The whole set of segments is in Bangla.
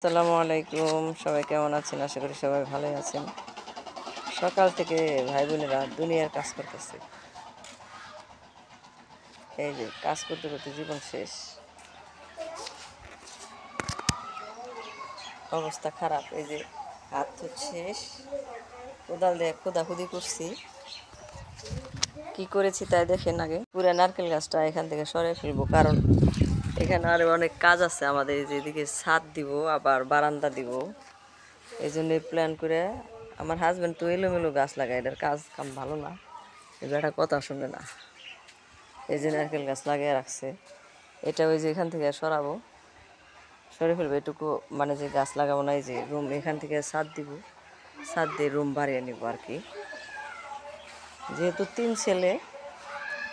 আসসালামু আলাইকুম, সবাই কেমন আছেন? আশা করি সবাই ভালোই আছেন। সকাল থেকে ভাই বোনেরা দুনিয়ার কাজ করতেছে। এই যে কাজ করতে করতে জীবন শেষ, অবস্থা খারাপ। এই যে হাত তো শেষ, কোদাল দিয়ে খোদাখুদি করছি। কি করেছি তাই দেখেন আগে। পুরা নারকেল গাছটা এখান থেকে সরে ফেলবো, কারণ এখানে আরো অনেক কাজ আছে আমাদের। যেদিকে ছাদ দিব, আবার বারান্দা দিব। এই জন্য প্ল্যান করে আমার হাজব্যান্ড তো এলোমেলো গাছ লাগায়, এটার কাজ কাম ভালো না, এই বেটা কথা শুনে না। এই যে নারকেল গাছ লাগিয়ে রাখছে, এটা ওই যে এখান থেকে সরাবো, সরে ফেলবো এটুকু। মানে যে গাছ লাগাবো না, এই যে রুম এখান থেকে ছাদ দিব, ছাদ দিয়ে রুম বাড়িয়ে নিব আর কি। যেহেতু 3 ছেলে,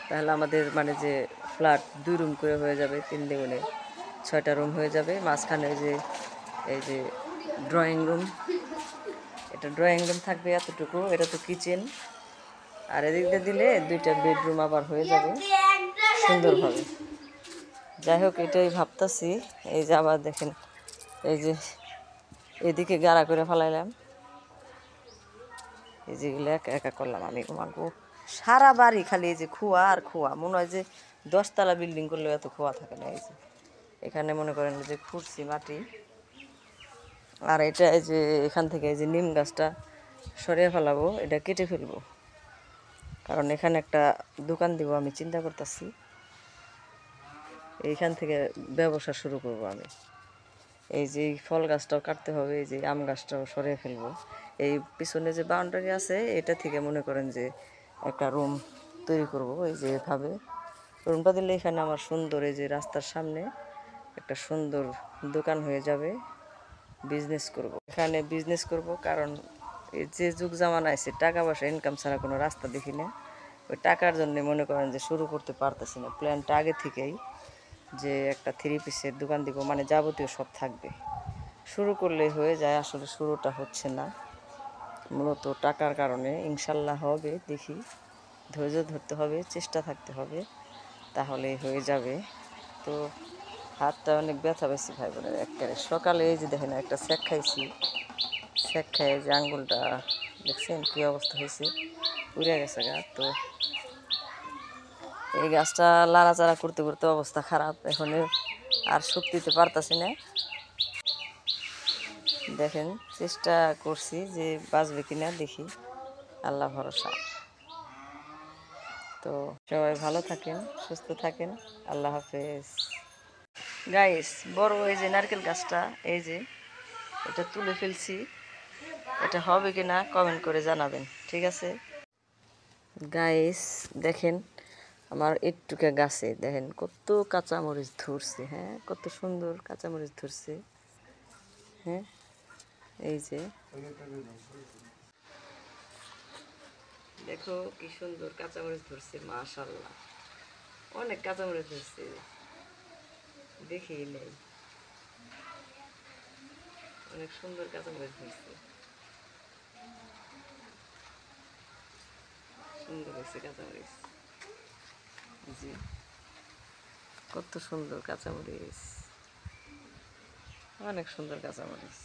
তাহলে আমাদের মানে যে ফ্ল্যাট 2 রুম করে হয়ে যাবে, 3 দুগুণে 6টা রুম হয়ে যাবে। মাঝখানে এই যে ড্রয়িং রুম, এটা ড্রয়িং রুম থাকবে এতটুকু, এটা তো কিচেন। আর এদিক দিয়ে দিলে 2টা বেডরুম আবার হয়ে যাবে সুন্দরভাবে। যাই হোক, এটাই ভাবতাছি। এই যে আবার দেখেন, এই যে এদিকে গাড়া করে ফেলাইলাম, এই যেগুলো একা একা করলাম আমি। ঘুমাবো সারা বাড়ি খালি এই যে খোয়া আর খোয়া, মনে হয় যে 10 তলা বিল্ডিং করলেও এত খোয়া থাকে না। এই যে এখানে মনে করেন যে খুঁড়ছি মাটি। আর এটা এই যে এখান থেকে এই যে নিম গাছটা সরিয়ে ফেলাবো, এটা কেটে ফেলবো, কারণ এখানে একটা দোকান দিব আমি চিন্তা করতেছি। এইখান থেকে ব্যবসা শুরু করব আমি। এই যে ফল গাছটাও কাটতে হবে, এই যে আম গাছটাও সরিয়ে ফেলবো। এই পিছনে যে বাউন্ডারি আছে, এটা থেকে মনে করেন যে একটা রুম তৈরি করব। এই যে এভাবে রুমটা দিলে এখানে আমার সুন্দর, এই যে রাস্তার সামনে একটা সুন্দর দোকান হয়ে যাবে। বিজনেস করব, এখানে বিজনেস করব, কারণ এই যে যুগ জামানা আছে, টাকা পয়সা ইনকাম ছাড়া কোনো রাস্তা দেখি না। ওই টাকার জন্য মনে করেন যে শুরু করতে পারতেছি না। প্ল্যানটা আগে থেকেই যে একটা 3 পিসের দোকান দিব, মানে যাবতীয় সব থাকবে। শুরু করলে হয়ে যায়, আসলে শুরুটা হচ্ছে না, মূলত টাকার কারণে। ইনশাল্লাহ হবে, দেখি। ধৈর্য ধরতে হবে, চেষ্টা থাকতে হবে, তাহলে হয়ে যাবে। তো হাতটা অনেক ব্যথা পেয়েছি ভাই বোনের একবারে। সকালে এই যে দেখেন একটা স্যাক খাইছি, স্যাক খাই যে আঙ্গুলটা দেখছেন কী অবস্থা হয়েছে, পুড়ে গেছে গা। তো এই গাছটা লাড়াচাড়া করতে করতে অবস্থা খারাপ, এখন আর শক্তিতে পারতাছি না। দেখেন চেষ্টা করছি যে বাঁচবে কিনা, দেখি, আল্লাহ ভরসা। তো সবাই ভালো থাকেন, সুস্থ থাকেন, আল্লাহ হাফেজ। গাইস, বড় এই যে নারকেল গাছটা, এই যে এটা তুলে ফেলছি, এটা হবে কিনা কমেন্ট করে জানাবেন, ঠিক আছে গাইস? দেখেন আমার একটুকে গাছে দেখেন কত কাঁচামরিচ ধরছে। হ্যাঁ, কত সুন্দর কাঁচামরিচ ধরছে। হ্যাঁ, এই যে দেখো কি সুন্দর কাঁচামরিচ ধরছে, মাশাআল্লাহ। অনেক কাঁচামরিচ ধরছে, দেখি নেই, অনেক সুন্দর কাঁচামরিচ ধরছে, সুন্দর হয়েছে কাঁচামরিচ। জি, কত সুন্দর কাঁচামরিচ, অনেক সুন্দর কাঁচামরিচ।